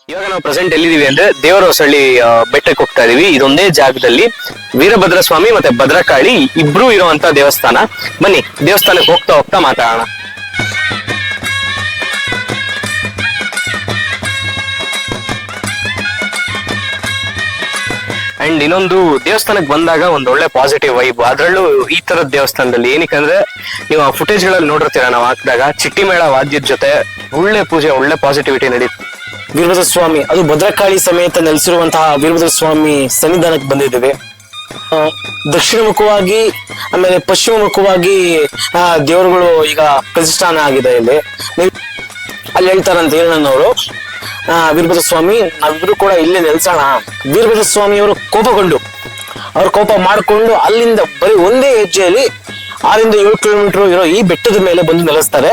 ಇವಾಗ ನಾವು ಪ್ರೆಸೆಂಟ್ ಎಲ್ಲಿದೀವಿ ಅಂದ್ರೆ ದೇವರಹೊಸಳ್ಳಿ ಬೆಟ್ಟಕ್ಕೆ ಹೋಗ್ತಾ ಇದೀವಿ. ಇದೊಂದೇ ಜಾಗದಲ್ಲಿ ವೀರಭದ್ರ ಸ್ವಾಮಿ ಮತ್ತೆ ಭದ್ರಕಾಳಿ ಇಬ್ರು ಇರುವಂತ ದೇವಸ್ಥಾನ. ಬನ್ನಿ ದೇವಸ್ಥಾನಕ್ಕೆ ಹೋಗ್ತಾ ಹೋಗ್ತಾ ಮಾತಾಡೋಣ. ಅಂಡ್ ಇನ್ನೊಂದು ದೇವಸ್ಥಾನಕ್ಕೆ ಬಂದಾಗ ಒಂದ್ ಒಳ್ಳೆ ಪಾಸಿಟಿವ್ ವೈಬ್, ಅದ್ರಲ್ಲೂ ಈ ತರದ ದೇವಸ್ಥಾನದಲ್ಲಿ. ಏನಕ್ಕಂದ್ರೆ ನೀವು ಆ ಫುಟೇಜ್ ಗಳಲ್ಲಿ ನೋಡಿರ್ತೀರ, ನಾವು ಹಾಕಿದಾಗ ಚಿಟ್ಟಿ ಮೇಳ ವಾದ್ಯದ ಜೊತೆ ಒಳ್ಳೆ ಪೂಜೆ, ಒಳ್ಳೆ ಪಾಸಿಟಿವಿಟಿ ನಡೀತು. ವೀರಭದ್ರ ಸ್ವಾಮಿ ಅದು ಭದ್ರಕಾಳಿ ಸಮೇತ ನೆಲೆಸಿರುವಂತಹ ವೀರಭದ್ರ ಸ್ವಾಮಿ ಸನ್ನಿಧಾನಕ್ಕೆ ಬಂದಿದ್ದೇವೆ. ದಕ್ಷಿಣ ಮುಖವಾಗಿ ಆಮೇಲೆ ಪಶ್ಚಿಮ ಮುಖವಾಗಿ ದೇವರುಗಳು ಈಗ ಪ್ರತಿಷ್ಠಾನ ಆಗಿದೆ. ಇಲ್ಲಿ ಅಲ್ಲಿ ಹೇಳ್ತಾರಂತ ಹೇಳಣ್ಣನವರು, ವೀರಭದ್ರ ಸ್ವಾಮಿ ನಾವಿಬ್ರು ಕೂಡ ಇಲ್ಲೇ ನೆಲೆಸೋಣ. ವೀರಭದ್ರ ಸ್ವಾಮಿಯವರು ಕೋಪಗೊಂಡು ಅವ್ರ ಕೋಪ ಮಾಡಿಕೊಂಡು ಅಲ್ಲಿಂದ ಬರೀ ಒಂದೇ ಹೆಜ್ಜೆಯಲ್ಲಿ 6 ರಿಂದ 7 ಕಿಲೋಮೀಟರ್ ಇರೋ ಈ ಬೆಟ್ಟದ ಮೇಲೆ ಬಂದು ನೆಲೆಸ್ತಾರೆ.